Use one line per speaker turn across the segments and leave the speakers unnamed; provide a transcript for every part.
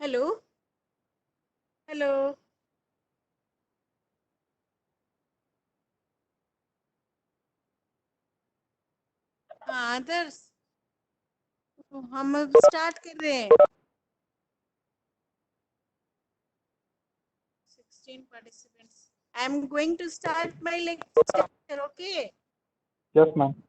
Hello. Hello. हाँ आदर्श, तो हम अब स्टार्ट कर रहे हैं। 16 participants. I am going to start my lecture. Okay.
Yes, ma'am.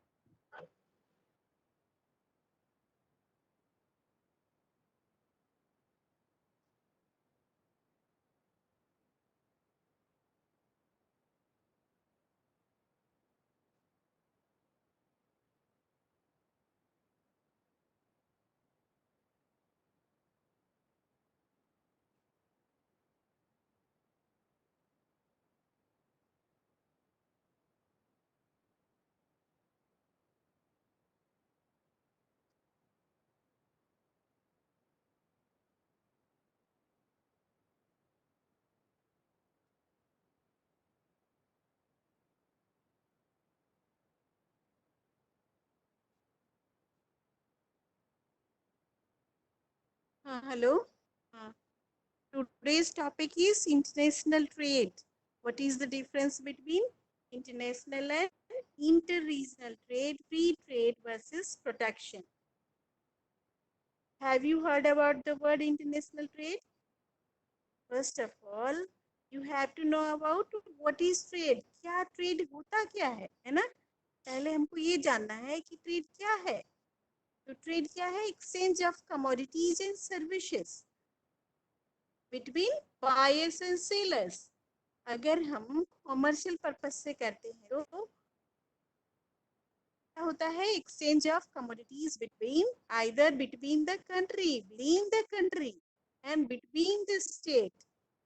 हाँ हेलो। हाँ, today's topic is international trade. What is the difference between international and inter-regional trade, free trade versus protection? Have you heard about the word international trade? First of all, you have to know about what is trade. क्या trade होता क्या है ना? पहले हमको ये जानना है कि ट्रेड क्या है। तो ट्रेड क्या है? Exchange of commodities and services between buyers and sellers. अगर हम कॉमर्शियल पर्पस से करते हैं तो क्या होता है? Exchange of commodities between either between the country, within the country and between the state,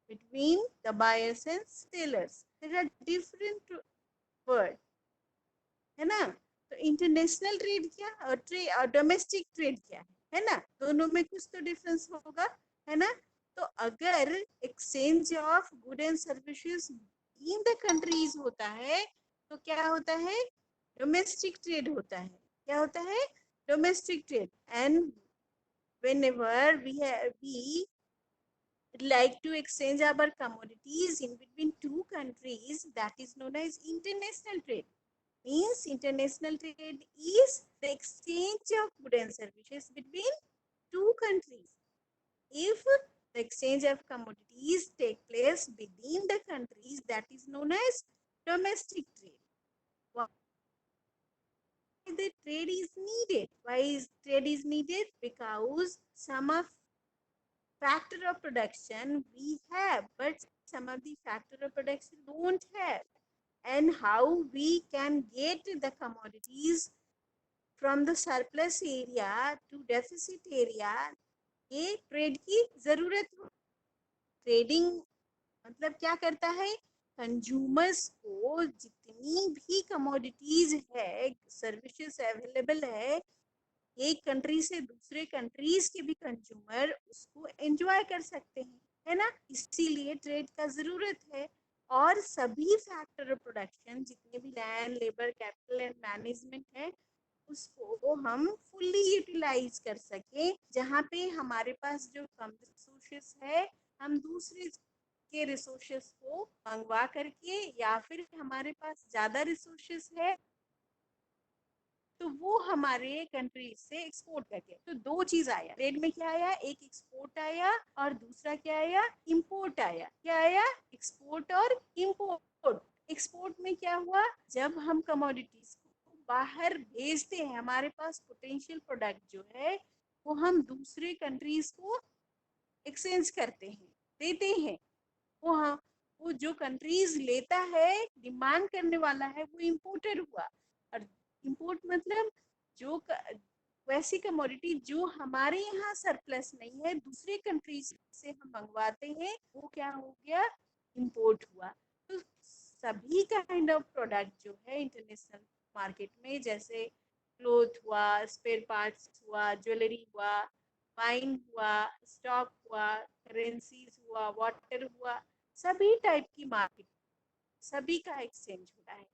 between the buyers and sellers. There are different word, है ना? तो इंटरनेशनल ट्रेड क्या और डोमेस्टिक ट्रेड क्या है ना? दोनों में कुछ तो डिफरेंस होगा, है ना? तो अगर exchange of good and services in the countries होता है तो क्या होता है? डोमेस्टिक ट्रेड होता है। क्या होता है? Domestic trade. And whenever we like to exchange our commodities in between two countries, that is known as international trade. Means international trade is the exchange of goods and services between two countries. If the exchange of commodities take place within the countries, that is known as domestic trade. Why the trade is needed? Why is trade is needed? Because some of factor of production we have, but some of the factor of production don't have. And how we can get the commodities from the surplus area to deficit area, ये trade की जरूरत हो। Trading मतलब क्या करता है? Consumers को जितनी भी कमोडिटीज है, सर्विसेज अवेलेबल है, एक कंट्री से दूसरे कंट्रीज के भी कंज्यूमर उसको एंजॉय कर सकते हैं, है ना? इसीलिए ट्रेड का जरूरत है। और सभी फैक्टर ऑफ प्रोडक्शन जितने भी land, labour, capital and management है, उसको हम फुल्ली यूटिलाइज कर सके। जहाँ पे हमारे पास जो कम रिसोर्सेस है, हम दूसरे के रिसोर्सेस को मंगवा करके, या फिर हमारे पास ज्यादा रिसोर्सेस है तो वो हमारे कंट्री से एक्सपोर्ट करके। तो दो चीज आया ट्रेड में। क्या आया? एक एक्सपोर्ट आया और दूसरा क्या आया? इंपोर्ट आया। क्या आया? एक्सपोर्ट और इंपोर्ट। एक्सपोर्ट में क्या हुआ? जब हम कमोडिटीज को बाहर भेजते हैं, हमारे पास पोटेंशियल प्रोडक्ट जो है वो हम दूसरे कंट्रीज को एक्सचेंज करते हैं, देते हैं। वो हाँ, वो जो कंट्रीज लेता है, डिमांड करने वाला है, वो इम्पोर्टर हुआ। और इम्पोर्ट मतलब जो वैसी कमोडिटी जो हमारे यहाँ सरप्लस नहीं है, दूसरे कंट्रीज से हम मंगवाते हैं, वो क्या हो गया? इम्पोर्ट हुआ। तो सभी काइंड ऑफ प्रोडक्ट जो है इंटरनेशनल मार्केट में, जैसे क्लोथ हुआ, स्पेयर पार्ट्स हुआ, ज्वेलरी हुआ, वाइन हुआ, स्टॉक हुआ, करेंसीज हुआ, वाटर हुआ, सभी टाइप की मार्केट, सभी का एक्सचेंज हो रहा है।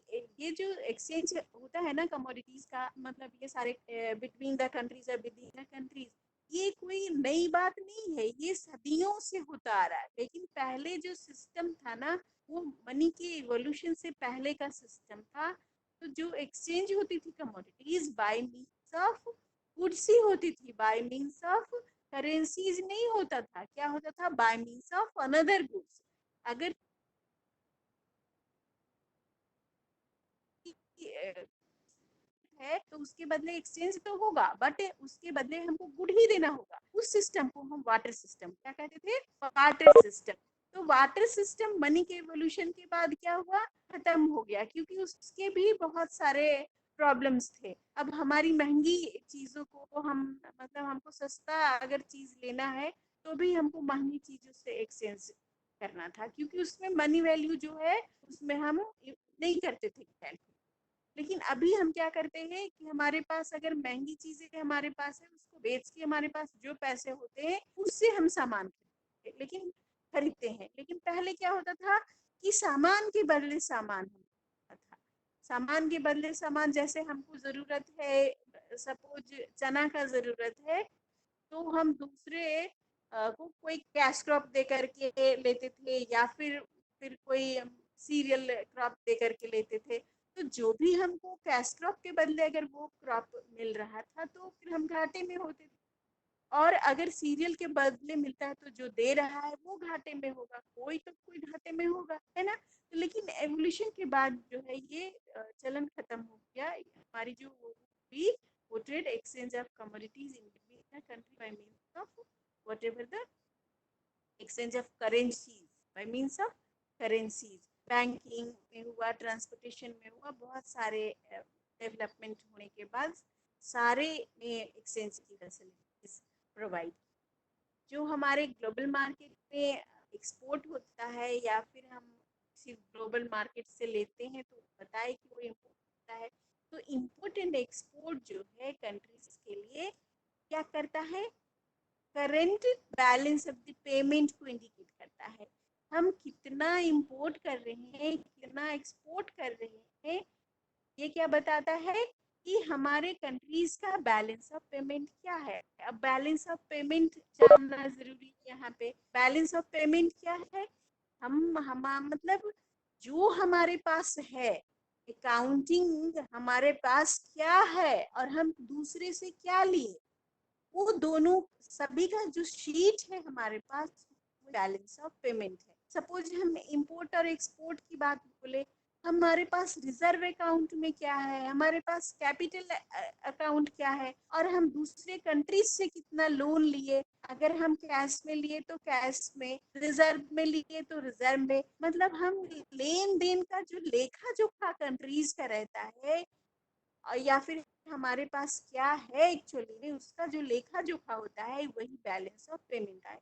ये जो एक्सचेंज होता है ना कमोडिटीज का, मतलब ये सारे बिटवीन द कंट्रीज और विद इन द कंट्रीज, ये कोई नई बात नहीं है, ये सदियों से होता आ रहा है। लेकिन पहले जो सिस्टम था ना, वो मनी के इवोल्यूशन से पहले का सिस्टम था। तो जो एक्सचेंज होती थी commodities by means of goods ही होती थी, बाय मीन्स ऑफ करेंसीज नहीं होता था। क्या होता था? Bye means of another goods. अगर है तो उसके बदले एक्सचेंज तो होगा, बट उसके बदले हमको गुड ही देना होगा। उस सिस्टम को हम वाटर सिस्टम क्या कहते थे? Water system. तो वाटर सिस्टम मनी के इवोल्यूशन के बाद क्या हुआ? खत्म हो गया, क्योंकि उसके भी बहुत सारे प्रॉब्लम्स थे। अब हमारी महंगी चीजों को हम, मतलब हमको सस्ता अगर चीज लेना है तो भी हमको महंगी चीजों से एक्सचेंज करना था, क्योंकि उसमें मनी वैल्यू जो है उसमें हम नहीं करते थे कैलकुलेट। लेकिन अभी हम क्या करते हैं कि हमारे पास अगर महंगी चीजें हमारे पास है, उसको बेच के हमारे पास जो पैसे होते हैं उससे हम सामान खरीदते हैं, लेकिन खरीदते हैं। लेकिन पहले क्या होता था कि सामान के बदले सामान होता था। सामान के बदले सामान, जैसे हमको जरूरत है, सपोज चना का जरूरत है, तो हम दूसरे को कोई कैश क्रॉप दे करके लेते थे, या फिर कोई सीरियल क्रॉप दे करके लेते थे। तो जो भी हमको कैश क्रॉप के बदले अगर वो क्रॉप मिल रहा था तो फिर हम घाटे में होते थे। और अगर सीरियल के बदले मिलता है तो जो दे रहा है वो घाटे में होगा, कोई तो कोई घाटे में होगा, है ना? तो लेकिन एवोल्यूशन के बाद जो है ये चलन खत्म हो गया। हमारी जो वो हुई, वो trade exchange of commodities in between the country bye means of whatever the exchange of currencies, bye means of currencies. Banking में हुआ, ट्रांसपोर्टेशन में हुआ, बहुत सारे डेवलपमेंट होने के बाद सारे में एक्सचेंज की फैसिलिटीज प्रोवाइड। जो हमारे ग्लोबल मार्केट में एक्सपोर्ट होता है, या फिर हम किसी ग्लोबल मार्केट से लेते हैं, तो बताए कि वो इम्पोर्ट होता है। तो इम्पोर्ट एंड एक्सपोर्ट जो है कंट्रीज के लिए क्या करता है? Current balance of the payment को इंडिकेट करता है। हम कितना इंपोर्ट कर रहे हैं, कितना एक्सपोर्ट कर रहे हैं, ये क्या बताता है? कि हमारे कंट्रीज का बैलेंस ऑफ पेमेंट क्या है। अब बैलेंस ऑफ पेमेंट जानना जरूरी है। यहाँ पे बैलेंस ऑफ पेमेंट क्या है? हम मतलब जो हमारे पास है, अकाउंटिंग हमारे पास क्या है, और हम दूसरे से क्या लिए, वो दोनों सभी का जो शीट है हमारे पास, बैलेंस ऑफ पेमेंट है। सपोज हम इंपोर्ट और एक्सपोर्ट की बात बोले, हमारे पास रिजर्व अकाउंट में क्या है, हमारे पास कैपिटल अकाउंट क्या है, और हम दूसरे कंट्रीज से कितना लोन लिए। अगर हम कैश में लिए तो कैश में, रिजर्व में लिए तो रिजर्व में। मतलब हम लेन देन का जो लेखा जोखा कंट्रीज का रहता है, या फिर हमारे पास क्या है एक्चुअली में, उसका जो लेखा जोखा होता है, वही बैलेंस ऑफ पेमेंट है।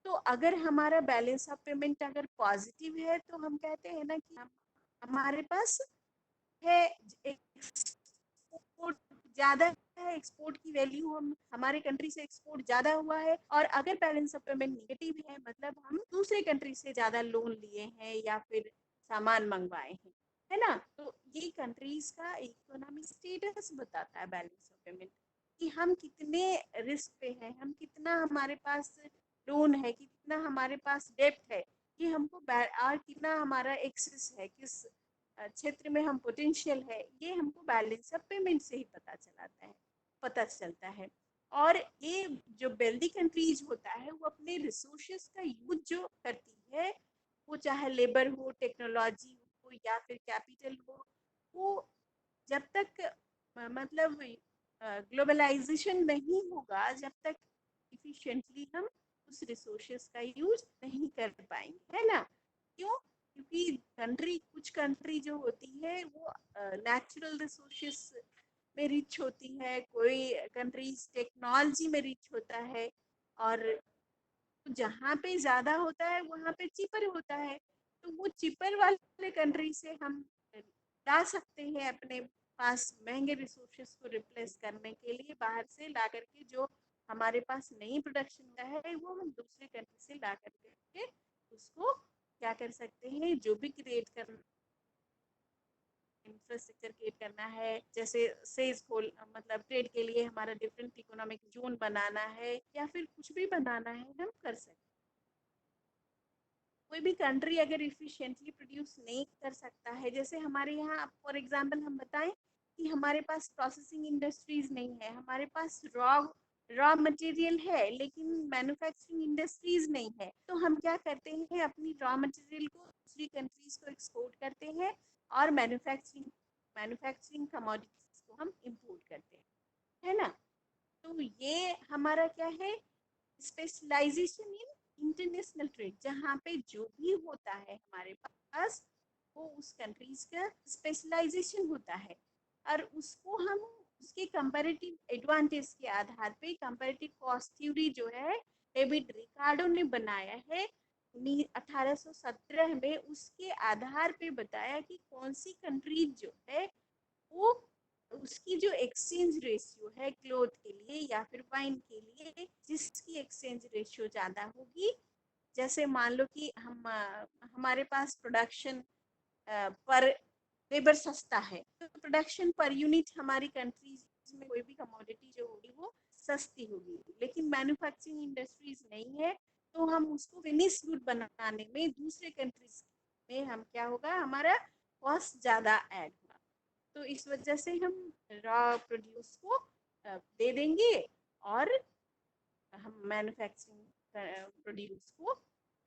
तो अगर हमारा बैलेंस ऑफ पेमेंट अगर पॉजिटिव है तो हम कहते हैं ना कि हमारे पास है, एक्सपोर्ट ज्यादा है, एक्सपोर्ट की वैल्यू हम हमारे कंट्री से एक्सपोर्ट ज्यादा हुआ है। और अगर बैलेंस ऑफ पेमेंट निगेटिव है, मतलब हम दूसरे कंट्री से ज्यादा लोन लिए हैं या फिर सामान मंगवाए हैं, है ना? तो ये कंट्रीज का इकोनॉमिक स्टेटस बताता है बैलेंस ऑफ पेमेंट, कि हम कितने रिस्क पे हैं, हम कितना हमारे पास लोन है, कितना हमारे पास डेप्ट है, कि हमको और कितना हमारा एक्सेस है, किस क्षेत्र में हम पोटेंशियल है, ये हमको बैलेंस ऑफ पेमेंट से ही पता चलता है। और ये जो वेल्दी कंट्रीज होता है, वो अपने रिसोर्सेस का यूज जो करती है, वो चाहे लेबर हो, टेक्नोलॉजी हो, या फिर कैपिटल हो, वो जब तक मतलब ग्लोबलाइजेशन नहीं होगा, जब तक इफिशिएंटली हम उस रिसोर्सेस का यूज नहीं कर पाएंगे, है ना? क्यों? क्योंकि कुछ कंट्री जो होती है वो नेचुरल रिसोर्सेस में रिच होती है, कोई कंट्रीज टेक्नोलॉजी में रिच होता है, और जहाँ पे ज्यादा होता है वहाँ पे चिपर होता है। तो वो चिपर वाले कंट्री से हम ला सकते हैं अपने पास महंगे रिसोर्सेस को रिप्लेस करने के लिए, बाहर से ला करके जो हमारे पास नई प्रोडक्शन का है, वो हम दूसरे कंट्री से ला करके उसको क्या कर सकते हैं, जो भी क्रिएट कर इंफ्रास्ट्रक्चर क्रिएट करना है, जैसे सेज खोल मतलब ट्रेड के लिए हमारा डिफरेंट इकोनॉमिक जोन बनाना है या फिर कुछ भी बनाना है, हम कर सकते। कोई भी कंट्री अगर इफिशिएंटली प्रोड्यूस नहीं कर सकता है, जैसे हमारे यहाँ फॉर एग्जांपल हम बताएं कि हमारे पास प्रोसेसिंग इंडस्ट्रीज नहीं है, हमारे पास रॉ रॉ मटेरियल है लेकिन मैन्युफैक्चरिंग इंडस्ट्रीज नहीं है, तो हम क्या करते हैं, अपनी रॉ मटेरियल को दूसरी कंट्रीज को एक्सपोर्ट करते हैं और मैन्युफैक्चरिंग कमोडिटीज को हम इंपोर्ट करते हैं, है ना। तो ये हमारा क्या है, स्पेशलाइजेशन इन इंटरनेशनल ट्रेड, जहाँ पे जो भी होता है हमारे पास वो उस कंट्रीज का स्पेशलाइजेशन होता है और उसको हम उसके कंपैरेटिव एडवांटेज के आधार पे कंपैरेटिव कॉस्ट थ्योरी जो है डेविड रिकार्डो ने बनाया है 1817 में, उसके आधार पे बताया कि कौन सी कंट्रीज जो है वो उसकी जो एक्सचेंज रेशियो है क्लोथ के लिए या फिर वाइन के लिए, जिसकी एक्सचेंज रेशियो ज्यादा होगी, जैसे मान लो कि हमारे पास प्रोडक्शन पर लेबर सस्ता है, तो प्रोडक्शन पर यूनिट हमारी कंट्रीज में कोई भी कमोडिटी जो होगी वो सस्ती होगी, लेकिन मैन्युफैक्चरिंग इंडस्ट्रीज नहीं है, तो हम उसको फिनिश गुड बनाने में दूसरे कंट्रीज में हम क्या होगा, हमारा कॉस्ट ज्यादा ऐड होगा। तो इस वजह से हम रॉ प्रोड्यूस को दे देंगे और हम मैन्युफैक्चरिंग प्रोड्यूस को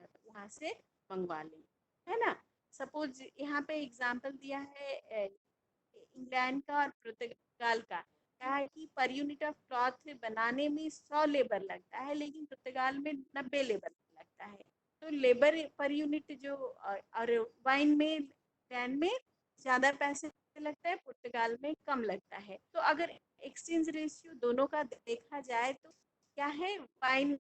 वहां से मंगवा लेंगे, है ना। सपोज यहाँ पे एग्जांपल दिया है इंग्लैंड का और पुर्तगाल का, कहा है कि पर यूनिट ऑफ क्लॉथ बनाने में 100 लेबर लगता है लेकिन पुर्तगाल में 90 लेबर लगता है। तो लेबर पर यूनिट जो और वाइन में इंग्लैंड में ज्यादा पैसे लगता है, पुर्तगाल में कम लगता है। तो अगर एक्सचेंज रेशियो दोनों का देखा जाए तो क्या है, वाइन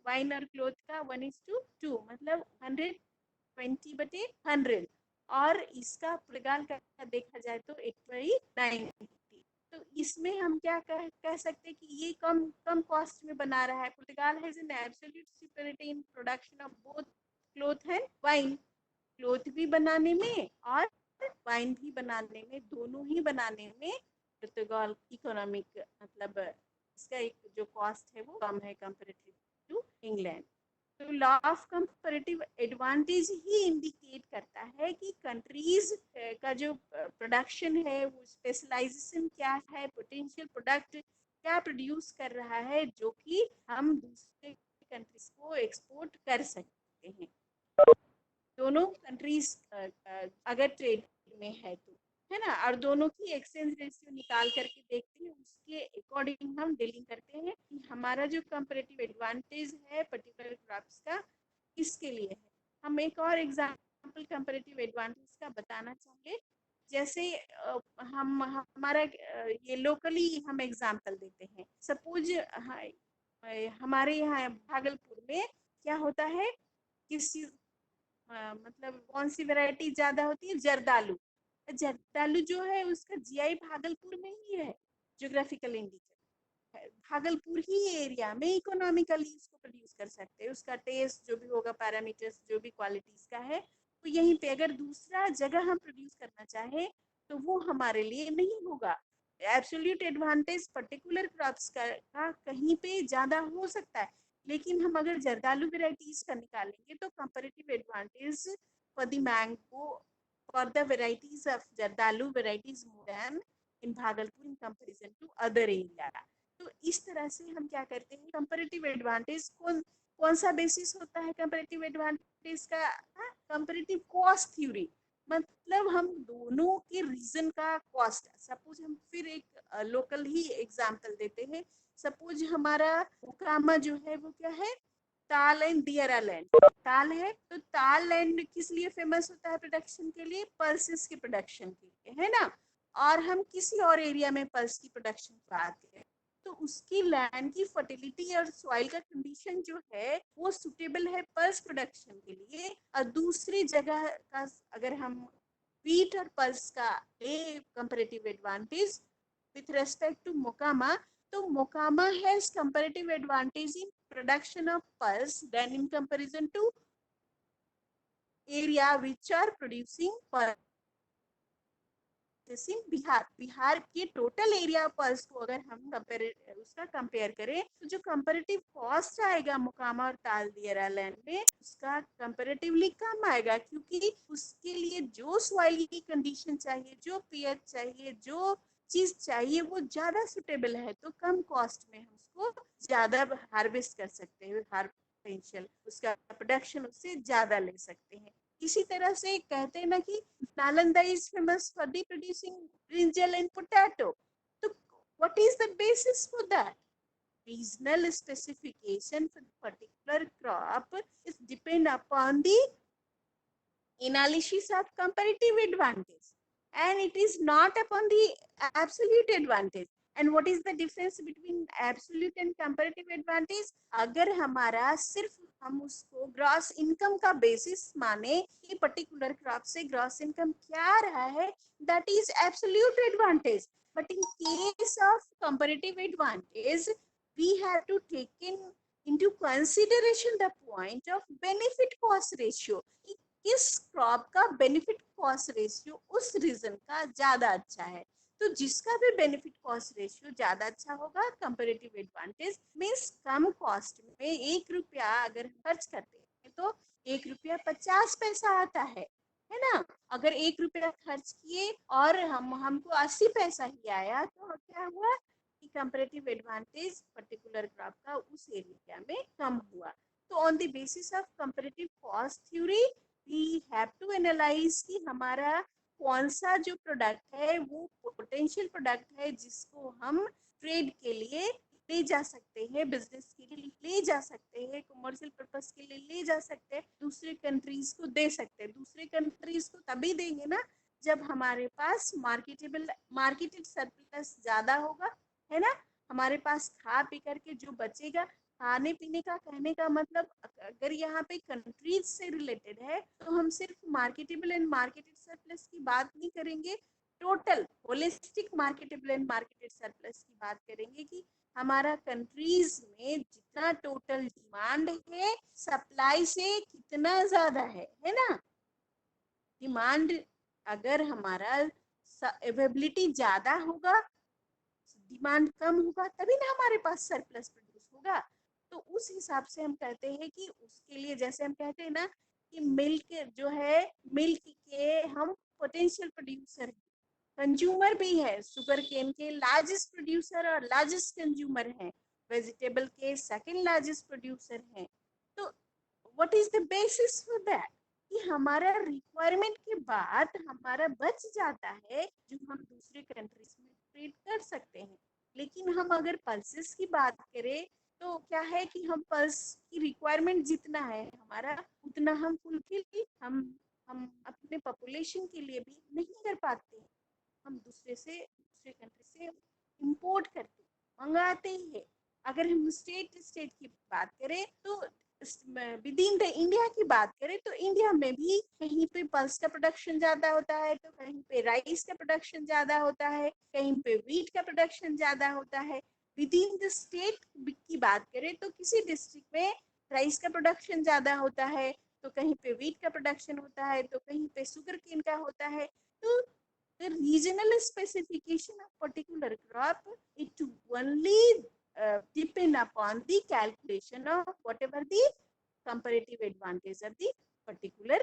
वाइन और क्लोथ का 1:2, मतलब 120/100, और इसका पुर्तगाल का देखा जाए तो 8/90। तो इसमें हम क्या कह सकते हैं कि ये कम कम कॉस्ट में बना रहा है। Portugal has an absolute superiority in production of both cloth and wine, cloth भी बनाने में और वाइन भी बनाने में, दोनों ही बनाने में पुर्तगाल इकोनॉमिक मतलब इसका एक जो कॉस्ट है वो कम है कंपेरेटिव टू इंग्लैंड। तो law of comparative advantage he indicate करता है कि कंट्रीज का जो प्रोडक्शन है वो स्पेशलाइजेशन क्या है, पोटेंशियल प्रोडक्ट क्या प्रोड्यूस कर रहा है जो कि हम दूसरे कंट्रीज को एक्सपोर्ट कर सकते हैं। दोनों कंट्रीज अगर ट्रेड में है तो, है ना, और दोनों की एक्सचेंज रेशियो निकाल करके देखते हैं, उसके अकॉर्डिंग हम डीलिंग करते हैं कि हमारा जो कंपैरेटिव एडवांटेज है पर्टिकुलर क्रॉप्स का किसके लिए है। हम एक और एग्जांपल कंपैरेटिव एडवांटेज का बताना चाहेंगे, जैसे हम हमारा ये लोकली हम एग्जांपल देते हैं। सपोज हमारे यहाँ भागलपुर में क्या होता है, किसी मतलब कौन सी वैरायटी ज्यादा होती है, जर्दालू। जर्दालू जो है उसका जीआई भागलपुर में ही है, ज्योग्राफिकल इंडिकेटर, भागलपुर ही एरिया में इकोनॉमिकली इसको प्रोड्यूस कर सकते हैं। उसका टेस्ट जो भी होगा, पैरामीटर्स जो भी क्वालिटीज का है, तो यहीं पे अगर दूसरा जगह हम प्रोड्यूस करना चाहे तो वो हमारे लिए नहीं होगा। एब्सोल्यूट एडवांटेज पर्टिकुलर क्रॉप्स का कहीं पे ज्यादा हो सकता है, लेकिन हम अगर जर्दालू वेराइटीज का निकालेंगे तो comparative advantage for the mango for the varieties of Jardalu varieties more than in Bhagalpur in comparison to other area. तो इस तरह से हम क्या करते हैं, कंपैरेटिव एडवांटेज कौन कौन सा बेसिस होता है कंपैरेटिव एडवांटेज का, कंपैरेटिव कॉस्ट थ्योरी, मतलब हम दोनों के रीजन का कॉस्ट। सपोज हम फिर एक लोकल ही एग्जांपल देते हैं। सपोज हमारा मोकामा जो है वो क्या है, ताल एंड दियरा लैंड। ताल है तो ताल लैंड किस लिए फेमस होता है प्रोडक्शन के लिए, पल्सेस के प्रोडक्शन के लिए, है ना। और हम किसी और एरिया में पल्स की प्रोडक्शन कराते हैं, तो उसकी लैंड की फर्टिलिटी और सॉइल का कंडीशन जो है वो सुटेबल है पल्स प्रोडक्शन के लिए। और दूसरी जगह का अगर हम वीट और पल्स का comparative advantage with respect to Mokama, so Mokama has comparative advantage in production of pulse than in comparison to area which are producing pulse. इन बिहार, बिहार के टोटल एरिया पल्स को अगर हम कंपेयर करें तो जो कंपेरेटिव कॉस्ट आएगा मोकामा और तालदियरा लैंड में उसका कंपेरेटिवली कम आएगा, क्योंकि उसके लिए जो सॉइल की कंडीशन चाहिए, जो पीएच चाहिए, जो चीज चाहिए वो ज्यादा सुटेबल है, तो कम कॉस्ट में हम उसको ज्यादा हार्वेस्ट कर सकते हैं, पोटेंशियल उसका प्रोडक्शन उससे ज्यादा ले सकते हैं। इसी तरह से कहते हैं ना कि Nalanda is famous for the producing brinjal and potato, तो what is the basis for that? Regional specification for the particular crop is depend upon the analysis of comparative advantage, and it is not upon the absolute advantage. And what is the difference between absolute and comparative advantage? अगर हमारा सिर्फ हम उसको gross income का basis माने कि particular crop से gross income क्या आ रहा है, that is absolute advantage. But in case of comparative advantage, we have to take into consideration the point of benefit cost ratio. किस क्रॉप का बेनिफिट कॉस्ट रेशियो उस reason का ज्यादा अच्छा है, तो जिसका भी बेनिफिट कॉस्ट रेशियो ज्यादा अच्छा होगा, कंपैरेटिव एडवांटेज मींस कम कॉस्ट में 1 रुपया अगर खर्च करते हैं तो 1 रुपया 50 पैसा आता है ना? अगर 1 रुपया खर्च किए और हमको 80 पैसा ही आया तो क्या हुआ कि कंपैरेटिव एडवांटेज पर्टिकुलर क्रॉप का उस एरिया में कम हुआ। तो on the basis of comparative cost theory we have to analyse कि हमारा कौन सा जो प्रोडक्ट है वो पोटेंशियल प्रोडक्ट है जिसको हम ट्रेड के लिए ले जा सकते हैं, बिजनेस के लिए ले जा सकते हैं, कमर्शियल पर्पस के लिए ले जा सकते हैं, दूसरे कंट्रीज को दे सकते हैं। दूसरे कंट्रीज को तभी देंगे ना जब हमारे पास मार्केटेड सरप्लस ज्यादा होगा, है ना? हमारे पास खा पी करके जो बचेगा, खाने पीने का कहने का मतलब अगर यहाँ पे कंट्रीज से रिलेटेड है तो हम सिर्फ मार्केटेबल एंड मार्केटेड सरप्लस की बात नहीं करेंगे, total holistic marketable and marketed surplus की बात करेंगे कि हमारा कंट्रीज में जितना टोटल डिमांड है सप्लाई से कितना ज्यादा है ना? डिमांड अगर हमारा अवेलेबिलिटी ज्यादा होगा, डिमांड कम होगा, तभी ना हमारे पास सरप्लस प्रोड्यूस होगा। तो उस हिसाब से हम कहते हैं कि उसके लिए जैसे हम कहते हैं ना कि मिल्क जो है, मिल्क के हम पोटेंशियल प्रोड्यूसर हैं, कंज्यूमर भी है, शुगर केन के लार्जेस्ट प्रोड्यूसर और लार्जेस्ट कंज्यूमर हैं, वेजिटेबल के सेकंड लार्जेस्ट प्रोड्यूसर हैं। तो what is the basis for that कि हमारा रिक्वायरमेंट के बाद हमारा बच जाता है जो हम दूसरे कंट्रीज में ट्रेड कर सकते हैं। लेकिन हम अगर पल्सेस की बात करें तो क्या है कि हम पल्स की रिक्वायरमेंट जितना है हमारा उतना हम फुलफिल हम अपने पॉपुलेशन के लिए भी नहीं कर पाते हैं। हम दूसरे कंट्री से इंपोर्ट करके मंगाते हैं। अगर हम स्टेट स्टेट की बात करें तो विद इन द इंडिया की बात करें तो इंडिया में भी कहीं पे पल्स का प्रोडक्शन ज्यादा होता है, तो कहीं पे राइस का प्रोडक्शन ज्यादा होता है, कहीं पे व्हीट का प्रोडक्शन ज्यादा होता है। विद इन द स्टेट की बात करें तो किसी डिस्ट्रिक्ट में राइस का प्रोडक्शन ज्यादा होता है, तो कहीं पे व्हीट का प्रोडक्शन होता है, तो कहीं पे शुगर केन का होता है। तो the regional specification of particular crop, it only depend upon the calculation of whatever the comparative advantage of the particular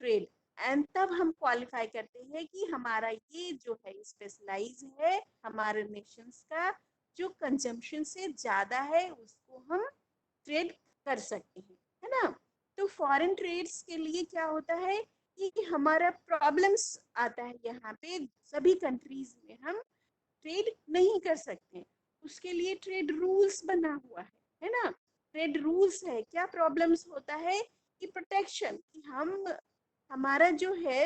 trade, and तब हम क्वालिफाई करते हैं कि हमारा ये जो है स्पेशलाइज है, हमारे नेशंस का जो कंजम्पशन से ज्यादा है उसको हम ट्रेड कर सकते हैं, है ना? तो फॉरेन ट्रेड्स के लिए क्या होता है कि हमारा प्रॉब्लम्स आता है, यहाँ पे सभी कंट्रीज में हम ट्रेड नहीं कर सकते, उसके लिए ट्रेड रूल्स बना हुआ है ना? ट्रेड रूल्स है, क्या प्रॉब्लम्स होता है कि प्रोटेक्शन, कि हम हमारा जो है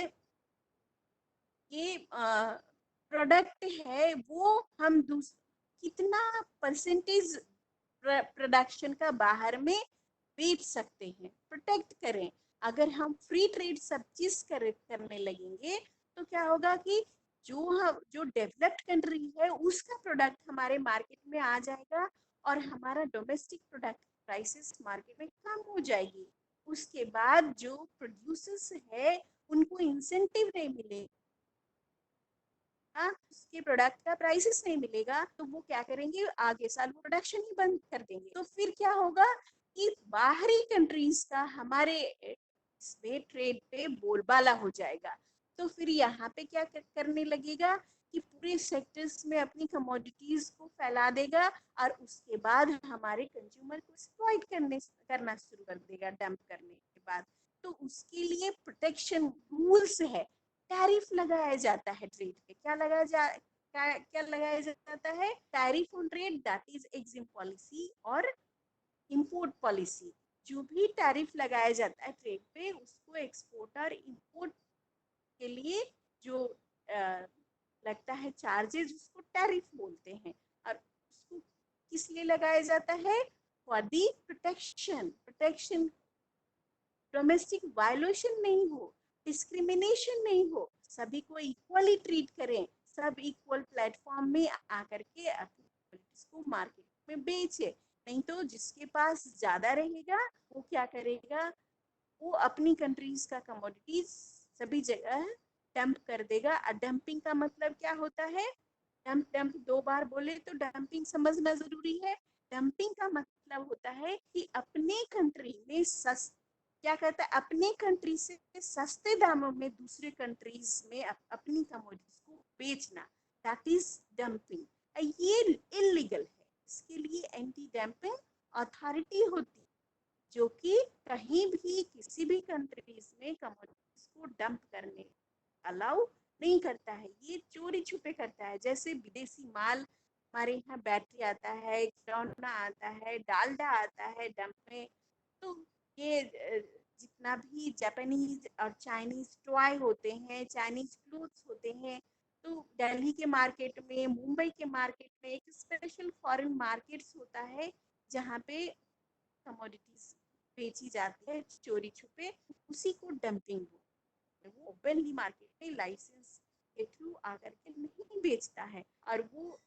ये प्रोडक्ट है वो हम कितना परसेंटेज प्रोडक्शन का बाहर में बेच सकते हैं, प्रोटेक्ट करें। अगर हम फ्री ट्रेड सब चीज करने लगेंगे तो क्या होगा कि जो डेवलप्ड कंट्री है उसका प्रोडक्ट हमारे मार्केट में आ जाएगा और हमारा डोमेस्टिक प्रोडक्ट प्राइसेस मार्केट में कम हो जाएगी। उसके बाद जो प्रोड्यूसर्स है उनको इंसेंटिव नहीं मिलेगा उसके प्रोडक्ट का प्राइसेस नहीं मिलेगा तो वो क्या करेंगे, आगे साल वो प्रोडक्शन ही बंद कर देंगे। तो फिर क्या होगा कि बाहरी कंट्रीज का हमारे इसमें ट्रेड पे बोलबाला हो जाएगा। तो फिर यहाँ पे क्या करने लगेगा कि पूरे सेक्टर्स में अपनी कमोडिटीज को फैला देगा और उसके बाद हमारे कंज्यूमर को एक्सप्लॉइट करना शुरू कर देगा डंप करने के बाद। तो उसके लिए प्रोटेक्शन रूल्स है, टैरिफ लगाया जाता है ट्रेड पे। क्या लगाया जाता है, tariff on trade, that is EXIM policy और इंपोर्ट पॉलिसी। जो भी टैरिफ लगाया जाता है ट्रेड पे उसको एक्सपोर्ट और इंपोर्ट के लिए जो लगता है चार्जेस उसको टैरिफ बोलते हैं। और उसको किस लिए लगाया जाता है, for the protection domestic violation नहीं हो, डिस्क्रिमिनेशन नहीं हो, सभी को इक्वली ट्रीट करें, सब इक्वल प्लेटफॉर्म में आकर के अपनी प्रोडक्ट्स को मार्केट में बेचे। नहीं तो जिसके पास ज्यादा रहेगा वो क्या करेगा, वो अपनी कंट्रीज का कमोडिटीज सभी जगह डंप कर देगा। डंपिंग का मतलब क्या होता है, डंप डंप दो बार बोले तो डंपिंग समझना जरूरी है। डंपिंग का मतलब होता है कि अपने कंट्री में क्या कहता है, अपने कंट्री से सस्ते दामों में दूसरे कंट्रीज में अपनी कमोडिटीज को बेचना, दैट इज डंपिंग। ये इलीगल है, इसके लिए एंटी डंपिंग अथॉरिटी होती है जो कि कहीं भी किसी भी कंट्रीज में कमोडिटीज को डंप करने अलाउ नहीं करता है, ये चोरी छुपे करता है। जैसे विदेशी माल हमारे यहाँ बैटरी आता है, खिलौना आता है, डालडा आता है डंप में। तो ये जितना भी जापानीज और चाइनीज टॉय होते हैं, चाइनीज क्लोथ्स होते हैं, तो दिल्ली के मार्केट में, मुंबई के मार्केट में एक स्पेशल फॉरेन मार्केट्स होता है जहाँ पे कमोडिटीज बेची जाती है चोरी छुपे, उसी को डंपिंग बोलते हैं। वो ओपनली मार्केट में लाइसेंस के थ्रू आकर के नहीं बेचता है, और वो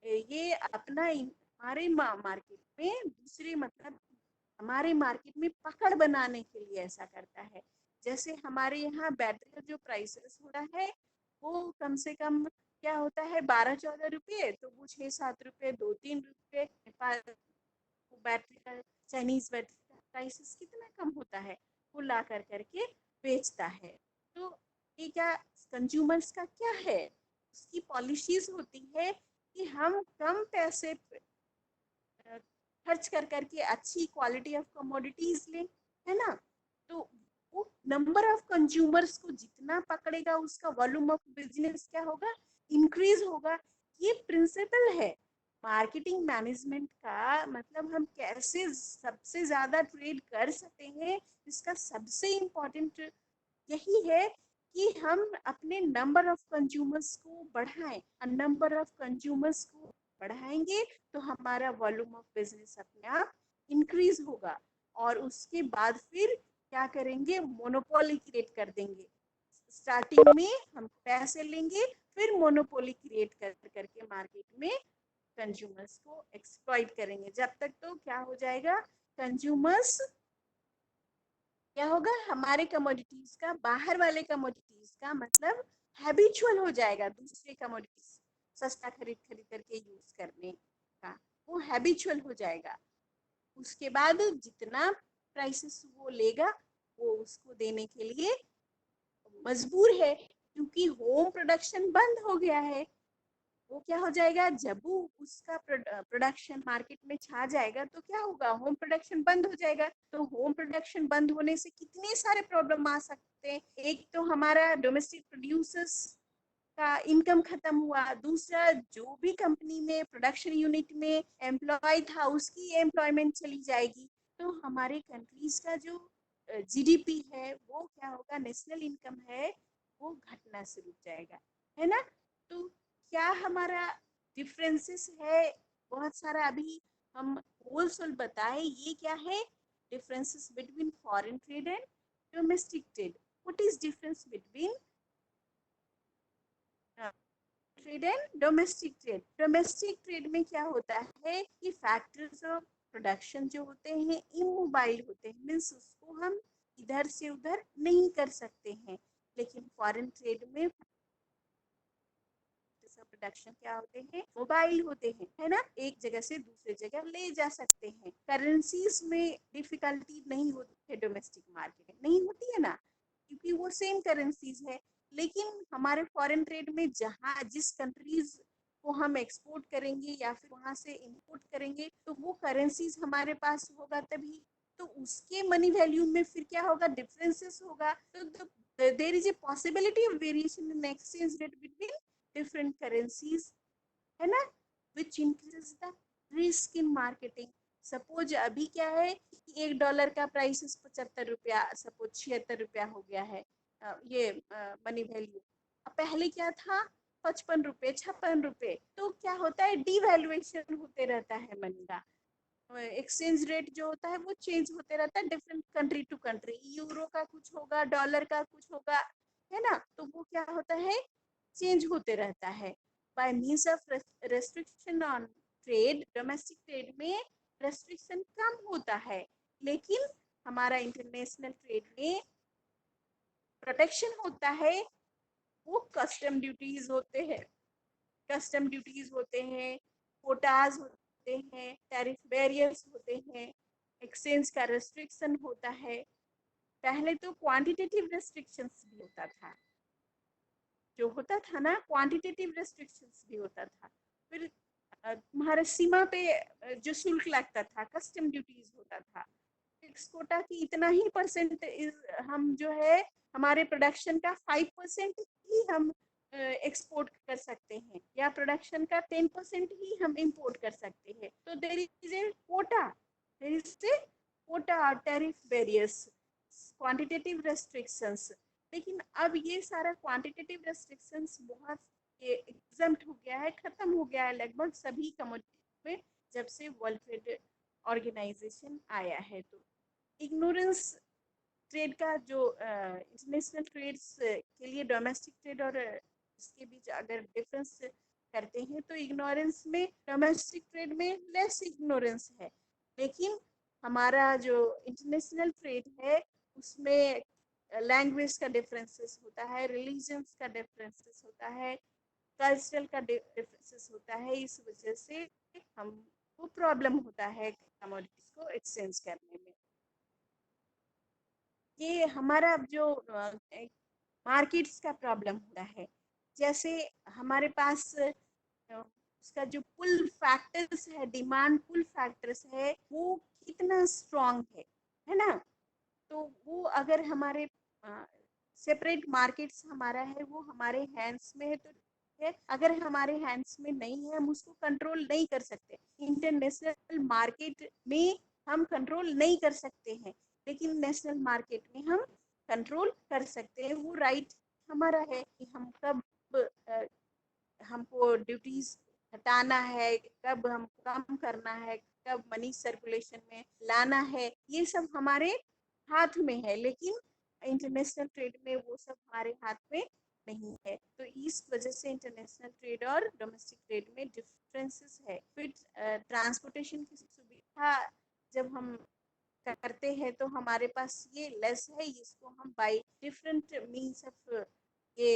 ये अपना हमारे मार्केट में दूसरे मतलब हमारे मार्केट में पकड़ बनाने के लिए ऐसा करता है। जैसे हमारे यहाँ बैटरी का जो प्राइसेस हो रहा है वो कम से कम क्या होता है 12-14 रुपये, तो वो 6-7 रुपये, 2-3 रुपये बैटरी का, चाइनीज बैटरी का प्राइसेस कितना कम होता है, वो ला कर करके बेचता है। तो ये क्या कंज्यूमर्स का क्या है, उसकी पॉलिसीज होती है कि हम कम पैसे खर्च कर करके अच्छी क्वालिटी ऑफ कमोडिटीज लें, है ना। तो वो नंबर ऑफ कंज्यूमर्स को जितना पकड़ेगा उसका वॉल्यूम ऑफ बिजनेस क्या होगा, इंक्रीज होगा। ये प्रिंसिपल है मार्केटिंग मैनेजमेंट का। मतलब हम कैसे सबसे ज्यादा ट्रेड कर सकते हैं, इसका सबसे इम्पोर्टेंट यही है कि हम अपने नंबर ऑफ कंज्यूमर्स को बढ़ाएं, और नंबर ऑफ कंज्यूमर्स को बढ़ाएंगे तो हमारा वॉल्यूम ऑफ बिजनेस अपने आप इंक्रीज होगा। और उसके बाद फिर क्या करेंगे, मोनोपोली क्रिएट कर देंगे। स्टार्टिंग में हम पैसे लेंगे, फिर मोनोपोली क्रिएट कर करके मार्केट में कंज्यूमर्स को एक्सप्लॉइट करेंगे। जब तक तो क्या हो जाएगा, कंज्यूमर्स क्या होगा, हमारे कमोडिटीज का, बाहर वाले कमोडिटीज का मतलब हैबिचुअल हो जाएगा, दूसरे कमोडिटीज सस्ता खरीद खरीद करके यूज करने का वो हैबिचुअल हो जाएगा। उसके बाद जितना प्राइसेस वो लेगा वो उसको देने के लिए मजबूर है, क्योंकि होम प्रोडक्शन बंद हो गया है। वो क्या हो जाएगा, जब वो उसका प्रोडक्शन मार्केट में छा जाएगा तो क्या होगा, होम प्रोडक्शन बंद हो जाएगा। तो होम प्रोडक्शन बंद होने से कितने सारे प्रॉब्लम आ सकते हैं। एक तो हमारा डोमेस्टिक प्रोड्यूसर्स का इनकम खत्म हुआ, दूसरा जो भी कंपनी में प्रोडक्शन यूनिट में एम्प्लॉय था उसकी एम्प्लॉयमेंट चली जाएगी। तो हमारे कंट्रीज का जो जीडीपी है वो क्या होगा, नेशनल इनकम है वो घटना शुरू हो जाएगा, है ना। तो क्या हमारा डिफरेंसेस है बहुत सारा, अभी हम होल सोल बताए ये क्या है, differences between foreign trade and domestic trade. What is difference between trade and domestic trade. Domestic trade में क्या होता है कि फैक्टर्स ऑफ प्रोडक्शन जो होते हैं इमोबाइल होते हैं, मीन्स उसको हम इधर से उधर नहीं कर सकते हैं। लेकिन फॉरेन ट्रेड में प्रोडक्शन क्या होते हैं, मोबाइल होते हैं, है ना, एक जगह से दूसरे जगह ले जा सकते हैं। करेंसीज में डिफिकल्टी नहीं होती है, डोमेस्टिक मार्केट में नहीं होती है ना, क्योंकि वो सेम करेंसीज है। लेकिन हमारे फॉरेन ट्रेड में जहाँ जिस कंट्रीज को हम एक्सपोर्ट करेंगे या फिर वहां से इंपोर्ट करेंगे, तो वो करेंसीज हमारे पास होगा तभी, तो उसके मनी वैल्यू में फिर क्या होगा, डिफरेंसेस होगा। तो there is a possibility of variation in exchange rate between different currencies, है ना, which increases the risk in marketing। Suppose अभी क्या है कि $1 का प्राइस 75 रुपया, सपोज 76 रुपया हो गया है, ये मनी वैल्यू। पहले क्या था, 55 रुपए, 56 रुपए। तो क्या होता है, डिवैल्यूएशन होते रहता है मनी का, एक्सचेंज रेट जो होता है वो चेंज होते रहता है different country to country. Euro का कुछ होगा, डॉलर का कुछ होगा, है ना, तो वो क्या होता है, चेंज होते रहता है। Bye means of restriction on trade, domestic trade में रेस्ट्रिक्शन कम होता है, लेकिन हमारा इंटरनेशनल ट्रेड में प्रोटेक्शन होता है। वो कस्टम ड्यूटीज होते हैं, कस्टम ड्यूटीज होते हैं, कोटाज होते हैं, टैरिफ बैरियर्स होते हैं, एक्सचेंज का रेस्ट्रिक्शन होता है। पहले तो क्वांटिटेटिव रेस्ट्रिक्शंस भी होता था, जो होता था ना, क्वांटिटेटिव रेस्ट्रिक्शंस भी होता था। फिर तुम्हारे सीमा पे जो शुल्क लगता था, कस्टम ड्यूटीज होता था, फिक्स कोटा की इतना ही परसेंट हम जो है, हमारे प्रोडक्शन का 5% ही हम एक्सपोर्ट कर सकते हैं, या प्रोडक्शन का 10% ही हम इंपोर्ट कर सकते हैं। तो there is a quota, there is a quota, tariff barriers, quantitative restrictions. लेकिन अब ये सारा क्वांटिटेटिव रेस्ट्रिक्शंस बहुत एग्जम्प्ट हो गया है, खत्म हो गया है लगभग सभी कमोडिटी में, जब से वर्ल्ड ट्रेड ऑर्गेनाइजेशन आया है। तो इग्नोरेंस ट्रेड का जो इंटरनेशनल ट्रेड्स के लिए डोमेस्टिक ट्रेड और इसके बीच अगर डिफरेंस करते हैं, तो इग्नोरेंस में डोमेस्टिक ट्रेड में लेस इग्नोरेंस है, लेकिन हमारा जो इंटरनेशनल ट्रेड है उसमें लैंग्वेज का डिफरेंसेस होता है, रिलीजन्स का डिफरेंसेस होता है, कल्चरल का डिफरेंसेस होता है। इस वजह से हमको प्रॉब्लम होता है कमोडिटीज को एक्सचेंज करने में। ये हमारा जो मार्केट्स का प्रॉब्लम होता है, जैसे हमारे पास उसका जो पुल फैक्टर्स है, डिमांड पुल फैक्टर्स है, वो कितना स्ट्रॉन्ग है ना। तो वो अगर हमारे सेपरेट मार्केट्स हमारा है, वो हमारे हैंड्स में है तो है, अगर हमारे हैंड्स में नहीं है हम उसको कंट्रोल नहीं कर सकते। इंटरनेशनल मार्केट में हम कंट्रोल नहीं कर सकते हैं, लेकिन नेशनल मार्केट में हम कंट्रोल कर सकते हैं। वो राइट हमारा है कि हम कब हमको ड्यूटीज हटाना है, कब हम कम करना है, कब मनी सर्कुलेशन में लाना है, ये सब हमारे हाथ में है। लेकिन इंटरनेशनल ट्रेड में वो सब हमारे हाथ में नहीं है। तो इस वजह से इंटरनेशनल ट्रेड और डोमेस्टिक ट्रेड में डिफरेंसेस है। फिर ट्रांसपोर्टेशन की सुविधा जब हम करते हैं तो हमारे पास ये लेस है, इसको हम बाई डिफरेंट मीन्स ऑफ ये